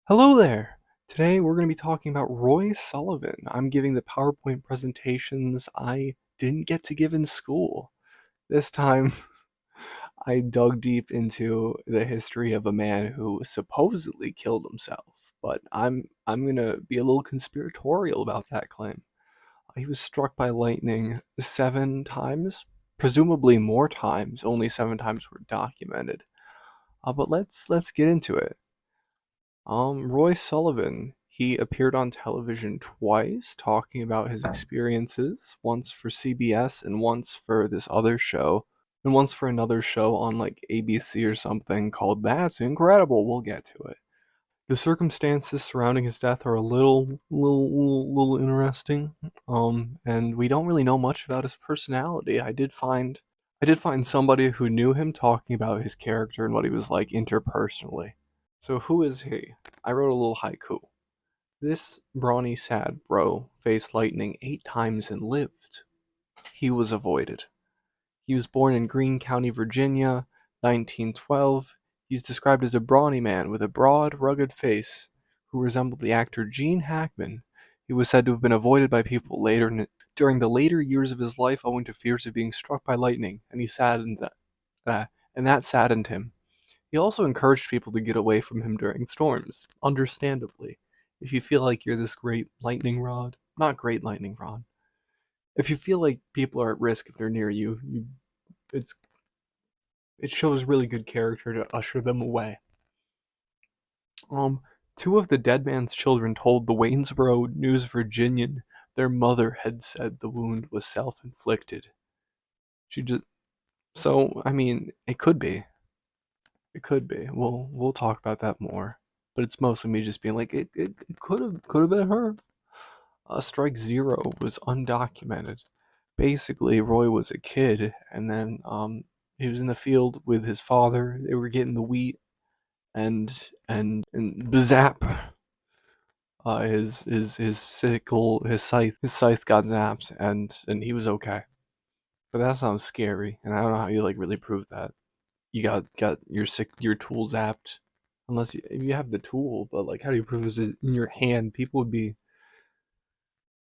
Hello there! Today we're going to be talking about Roy Sullivan. I'm giving the PowerPoint presentations I didn't get to give in school. This time I dug deep into the history of a man who supposedly killed himself, but I'm going to be a little conspiratorial about that claim. He was struck by lightning 7 times, presumably more times, only 7 times were documented. But let's get into it. Roy Sullivan, he appeared on television twice talking about his experiences, once for CBS and once for this other show, and once for another show on like ABC or something called That's Incredible. We'll get to it. The circumstances surrounding his death are a little interesting. And we don't really know much about his personality. I did find somebody who knew him talking about his character and what he was like interpersonally. So who is he? I wrote a little haiku. This brawny sad bro faced lightning 8 times and lived. He was avoided. He was born in Greene County, Virginia, 1912. He's described as a brawny man with a broad, rugged face who resembled the actor Gene Hackman. He was said to have been avoided by people during the later years of his life owing to fears of being struck by lightning, and that saddened him. He also encouraged people to get away from him during storms, understandably. If you feel like you're this great lightning rod, not great lightning rod. If you feel like people are at risk if they're near you, it's it shows really good character to usher them away. Um, Two of the dead man's children told the Waynesboro News Virginian their mother had said the wound was self-inflicted. She just so I mean, it could be. It could be. We'll talk about that more. But it's mostly me just being like, it could have been her. Strike zero was undocumented. Basically, Roy was a kid, and then he was in the field with his father. They were getting the wheat, and zap. His sickle, his scythe got zapped, and he was okay. But that sounds scary, and I don't know how you like really prove that. You got your tool zapped, unless you have the tool. But like, how do you prove it's in your hand? People would be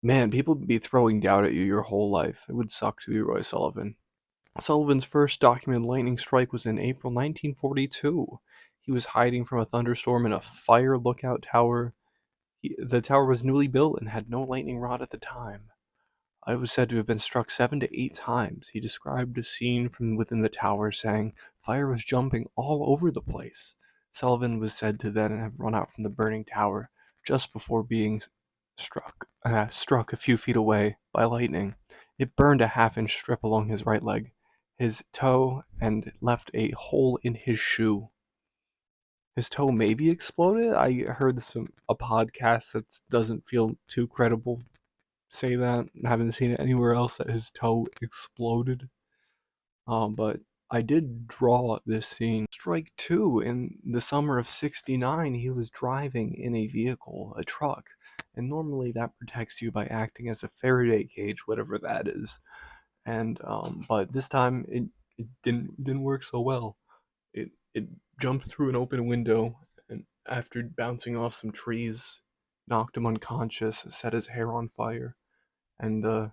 throwing doubt at you your whole life. It would suck to be Roy Sullivan. Sullivan's first documented lightning strike was in April 1942. He was hiding from a thunderstorm in a fire lookout tower. The tower was newly built and had no lightning rod at the time. It was said to have been struck 7 to 8 times. He described a scene from within the tower, saying, "Fire was jumping all over the place." Sullivan was said to then have run out from the burning tower just before being struck a few feet away by lightning. It burned a half-inch strip along his right leg, his toe, and left a hole in his shoe. His toe maybe exploded. I heard a podcast that doesn't feel too credible say that. I haven't seen it anywhere else that his toe exploded. But I did draw this scene. Strike two, in the summer of '69, he was driving in a vehicle, a truck, and normally that protects you by acting as a Faraday cage, whatever that is. And but this time it didn't work so well. It jumped through an open window, and after bouncing off some trees, knocked him unconscious, set his hair on fire, and the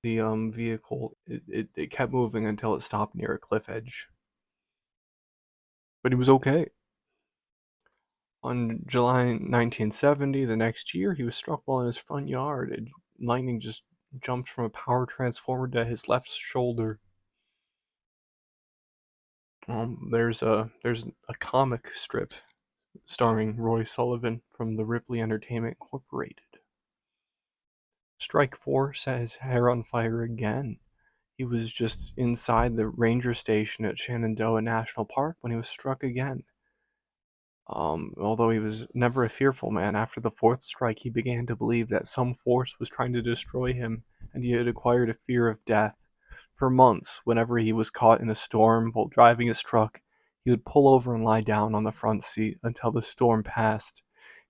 vehicle it kept moving until it stopped near a cliff edge. But he was okay. On July 1970, the next year, he was struck while in his front yard. Lightning just jumped from a power transformer to his left shoulder. There's a comic strip starring Roy Sullivan from the Ripley Entertainment Incorporated. Strike 4 set his hair on fire again. He was just inside the ranger station at Shenandoah National Park when he was struck again. Although he was never a fearful man, after the fourth strike he began to believe that some force was trying to destroy him, and he had acquired a fear of death. For months, whenever he was caught in a storm while driving his truck, he would pull over and lie down on the front seat until the storm passed.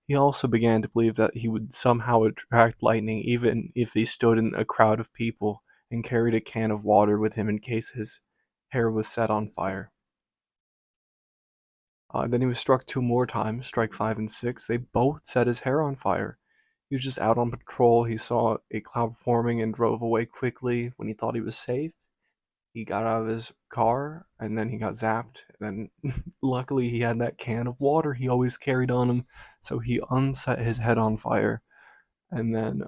He also began to believe that he would somehow attract lightning even if he stood in a crowd of people and carried a can of water with him in case his hair was set on fire. Then he was struck two more times, strike 5 and 6. They both set his hair on fire. He was just out on patrol. He saw a cloud forming and drove away quickly when he thought he was safe. He got out of his car and then he got zapped. And then luckily he had that can of water he always carried on him, so he unset his head on fire. And then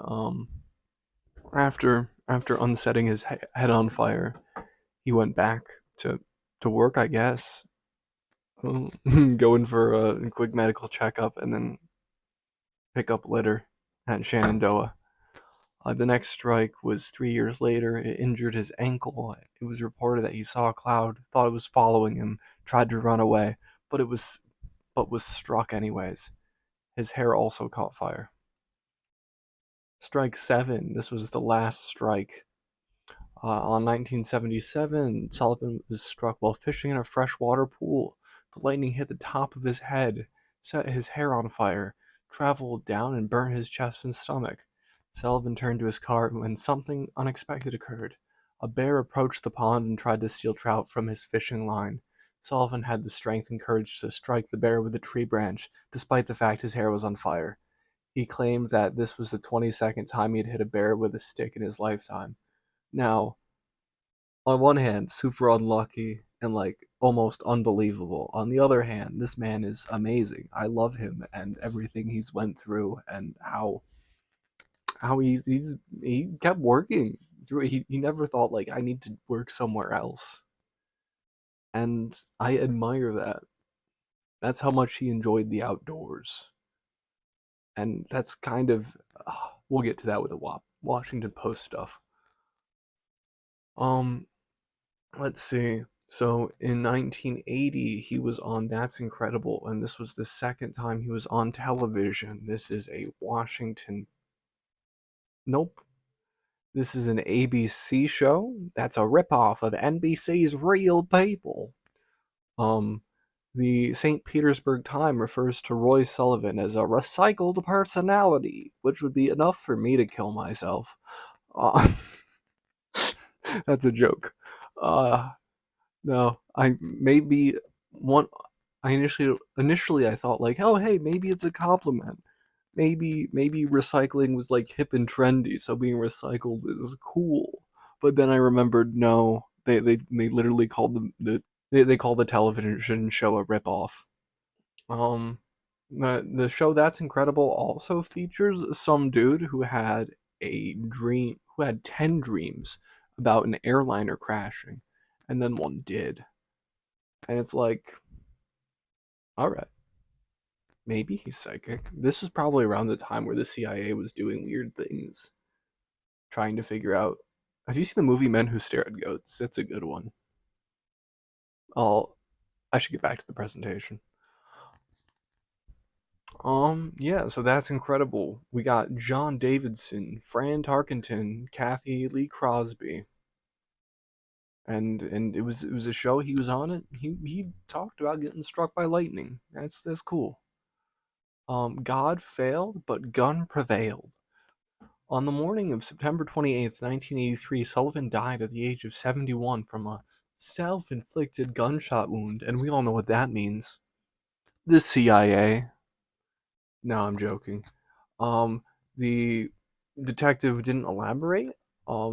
after unsetting his head on fire, he went back to to work, I guess, going for a quick medical checkup and then pick up litter at Shenandoah. The next strike was 3 years later. It injured his ankle. It was reported that he saw a cloud, thought it was following him, tried to run away, but was struck anyways. His hair also caught fire. Strike 7. This was the last strike. On 1977, Sullivan was struck while fishing in a freshwater pool. The lightning hit the top of his head, set his hair on fire, traveled down and burnt his chest and stomach. Sullivan turned to his car when something unexpected occurred. A bear approached the pond and tried to steal trout from his fishing line. Sullivan had the strength and courage to strike the bear with a tree branch, despite the fact his hair was on fire. He claimed that this was the 22nd time he had hit a bear with a stick in his lifetime. Now, on one hand, super unlucky and like almost unbelievable. On the other hand, this man is amazing. I love him and everything he's went through and how he kept working through. He never thought like I need to work somewhere else, and I admire that. That's how much he enjoyed the outdoors, and that's kind of we'll get to that with the Washington Post stuff. Um, let's see. So in 1980, he was on That's Incredible, and this was the second time he was on television. This is a Washington. Nope. This is an ABC show. That's a ripoff of NBC's Real People. Um, the St. Petersburg Time refers to Roy Sullivan as a recycled personality, which would be enough for me to kill myself. Uh, that's a joke. Uh, No, I maybe one. I initially I thought like, oh hey, maybe it's a compliment. Maybe recycling was like hip and trendy, so being recycled is cool. But then I remembered no, they literally called they call the television show a ripoff. Um, the show That's Incredible also features some dude who had a dream, who had 10 dreams about an airliner crashing, and then one did. And it's like, all right, maybe he's psychic. This is probably around the time where the CIA was doing weird things, trying to figure out. Have you seen the movie Men Who Stare at Goats? It's a good one. I'll. I should get back to the presentation. Yeah, so That's Incredible. We got John Davidson, Fran Tarkenton, Kathy Lee Crosby, and it was a show he was on it. He talked about getting struck by lightning. That's cool. God failed, but gun prevailed. On the morning of September 28th, 1983, Sullivan died at the age of 71 from a self-inflicted gunshot wound, and we all know what that means. The CIA. No, I'm joking. Um, the detective didn't elaborate.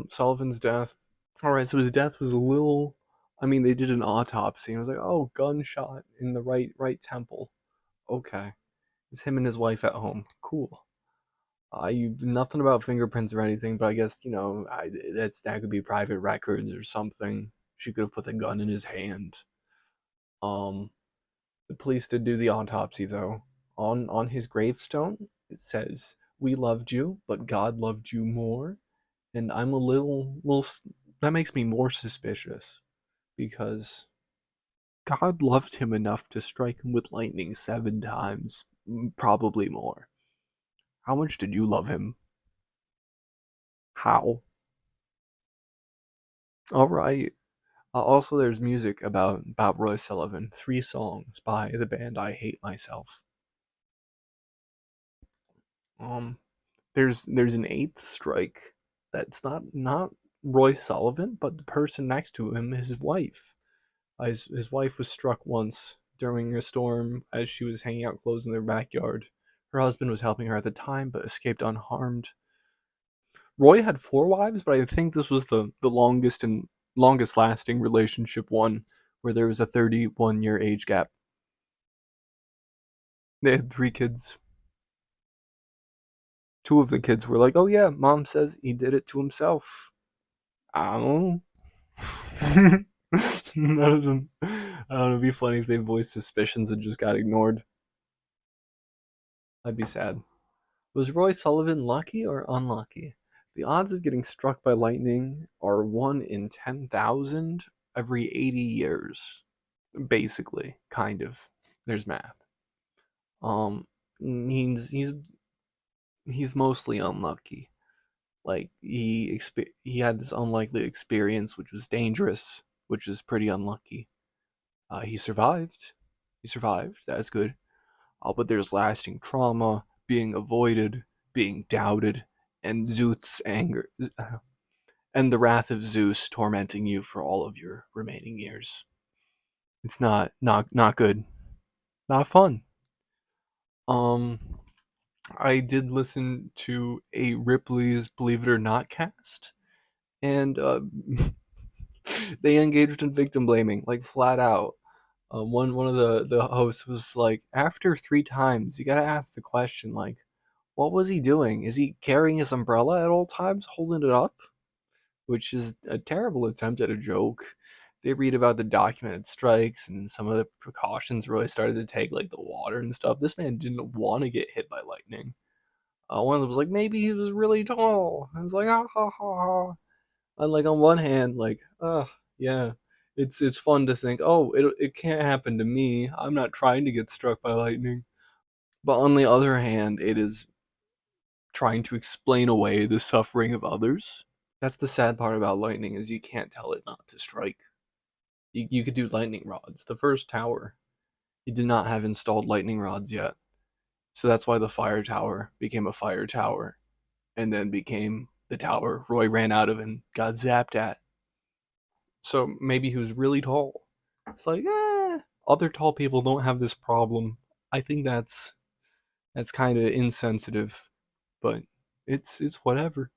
Sullivan's death. All right, so his death was a little. I mean, they did an autopsy. And it was like, oh, gunshot in the right temple. Okay, it's him and his wife at home. Cool. You nothing about fingerprints or anything, but I guess that could be private records or something. She could have put the gun in his hand. Um, the police did do the autopsy though. On his gravestone, it says, "We loved you, but God loved you more." And I'm a little that makes me more suspicious because God loved him enough to strike him with lightning 7 times, probably more. How much did you love him? How? All right. Also, there's music about Roy Sullivan. 3 songs by the band I Hate Myself. Um, there's an eighth strike that's not Roy Sullivan, but the person next to him, his wife. His wife was struck once during a storm as she was hanging out clothes in their backyard. Her husband was helping her at the time, but escaped unharmed. Roy had 4 wives, but I think this was the longest lasting relationship one, where there was a 31-year age gap. They had 3 kids. 2 of the kids were like, "Oh yeah, mom says he did it to himself." I don't know. None of them. I don't know. It'd be funny if they voiced suspicions and just got ignored. I'd be sad. Was Roy Sullivan lucky or unlucky? The odds of getting struck by lightning are 1 in 10,000 every 80 years. Basically, kind of. There's math. Um, he's mostly unlucky. Like he had this unlikely experience, which was dangerous, which is pretty unlucky. He survived. He survived. That's good. But there's lasting trauma, being avoided, being doubted, and Zeus's anger, and the wrath of Zeus tormenting you for all of your remaining years. It's not good. Not fun. Um, I did listen to a Ripley's Believe It or Not cast, and they engaged in victim blaming, like flat out. One of the hosts was like, after 3 times, you gotta ask the question, like, what was he doing? Is he carrying his umbrella at all times, holding it up? Which is a terrible attempt at a joke. They read about the documented strikes and some of the precautions really started to take, like the water and stuff. This man didn't want to get hit by lightning. One of them was like, maybe he was really tall. I was like, ha ha ha ha. And like on one hand, like, yeah, it's fun to think, oh, it can't happen to me. I'm not trying to get struck by lightning. But on the other hand, it is trying to explain away the suffering of others. That's the sad part about lightning is you can't tell it not to strike. You could do lightning rods. The first tower, it did not have installed lightning rods yet. So that's why the fire tower became a fire tower and then became the tower Roy ran out of and got zapped at. So maybe he was really tall. It's like, other tall people don't have this problem. I think that's kind of insensitive, but it's whatever.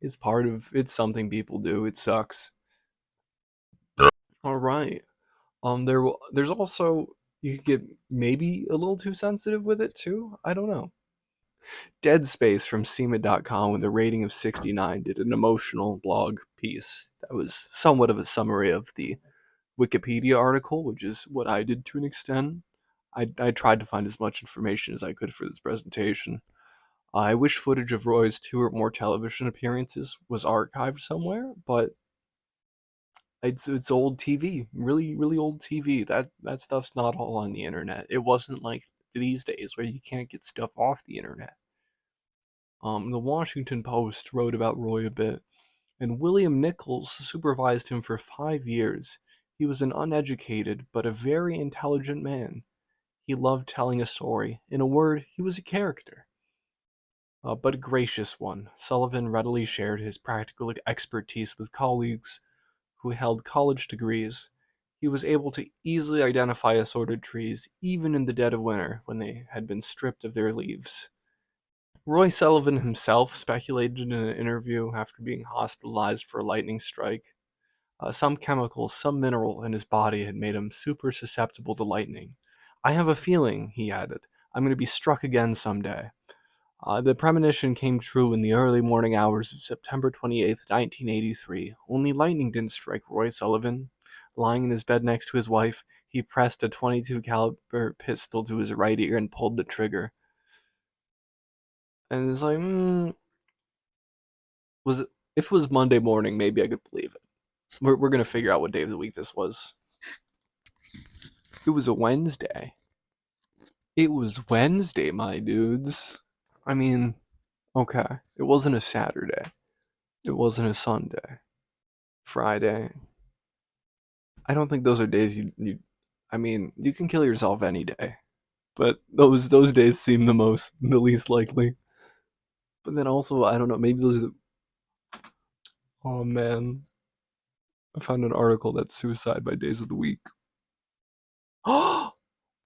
It's something people do. It sucks. All right. There's also you could get maybe a little too sensitive with it too. I don't know. Dead Space from SEMA.com with a rating of 69 did an emotional blog piece that was somewhat of a summary of the Wikipedia article, which is what I did to an extent. I tried to find as much information as I could for this presentation. I wish footage of Roy's 2 or more television appearances was archived somewhere, but it's old TV, really old TV. That stuff's not all on the internet. It wasn't like these days where you can't get stuff off the internet. The Washington Post wrote about Roy a bit, and William Nichols supervised him for 5 years. He was an uneducated but a very intelligent man. He loved telling a story. In a word, he was a character. But a gracious one. Sullivan readily shared his practical expertise with colleagues who held college degrees. He was able to easily identify assorted trees, even in the dead of winter when they had been stripped of their leaves. Roy Sullivan himself speculated in an interview after being hospitalized for a lightning strike. Some chemical, some mineral in his body had made him super susceptible to lightning. I have a feeling, he added, I'm going to be struck again someday. The premonition came true in the early morning hours of September 28th, 1983. Only lightning didn't strike Roy Sullivan. Lying in his bed next to his wife, he pressed a .22 caliber pistol to his right ear and pulled the trigger. And it's like, was it, if it was Monday morning, maybe I could believe it. We're gonna figure out what day of the week this was. It was a Wednesday. It was Wednesday, my dudes. I mean, okay, it wasn't a Saturday. It wasn't a Sunday. Friday. I don't think those are days you I mean, you can kill yourself any day. But those days seem the least likely. But then also, I don't know, maybe those are oh man. I found an article that's suicide by days of the week.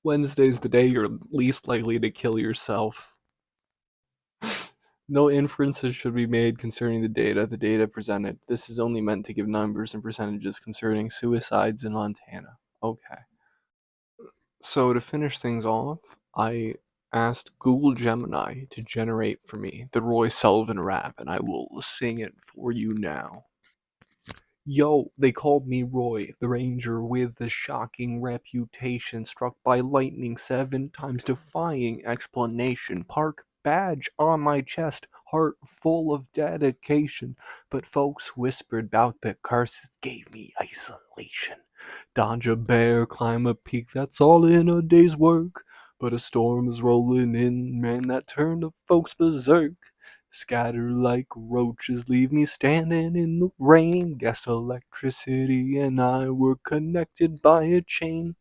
Wednesday's the day you're least likely to kill yourself. No inferences should be made concerning the data presented. This is only meant to give numbers and percentages concerning suicides in Montana. Okay. So to finish things off, I asked Google Gemini to generate for me the Roy Sullivan rap, and I will sing it for you now. Yo, they called me Roy, the Ranger with the shocking reputation, struck by lightning 7 times, defying explanation. Park badge on my chest, heart full of dedication. But folks whispered bout that curses gave me isolation. Dodge a bear, climb a peak, that's all in a day's work. But a storm is rolling in, man, that turned the folks berserk. Scatter like roaches, leave me standing in the rain. Guess electricity and I were connected by a chain.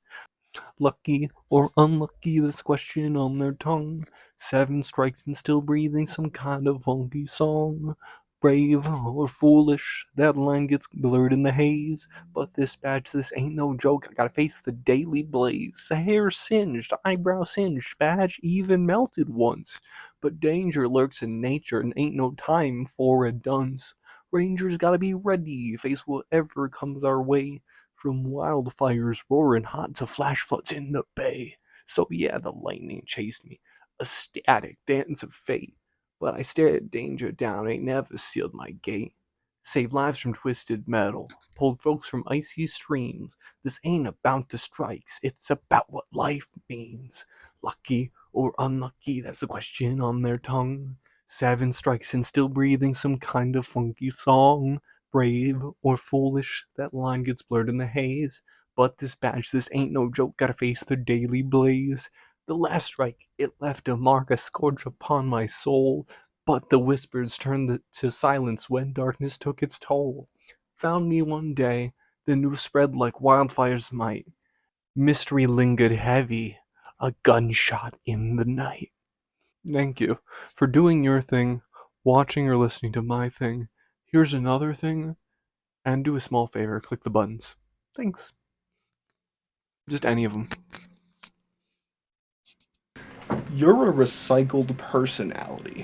Lucky or unlucky, this question on their tongue. 7 strikes and still breathing some kind of funky song. Brave or foolish, that line gets blurred in the haze. But this badge, this ain't no joke. I gotta face the daily blaze. The hair singed, eyebrow singed, badge even melted once. But danger lurks in nature and ain't no time for a dunce. Rangers gotta be ready, face whatever comes our way. From wildfires roaring hot to flash floods in the bay. So yeah, the lightning chased me, a static dance of fate. But I stared danger down, ain't never sealed my gate. Saved lives from twisted metal, pulled folks from icy streams. This ain't about the strikes, it's about what life means. Lucky or unlucky, that's the question on their tongue. 7 strikes and still breathing some kind of funky song. Brave or foolish, that line gets blurred in the haze. But this badge, this ain't no joke, gotta face the daily blaze. The last strike, it left a mark, a scourge upon my soul. But the whispers turned to silence when darkness took its toll. Found me one day, the news spread like wildfire's might. Mystery lingered heavy, a gunshot in the night. Thank you for doing your thing, watching or listening to my thing. Here's another thing. And do a small favor, click the buttons. Thanks. Just any of them. You're a recycled personality.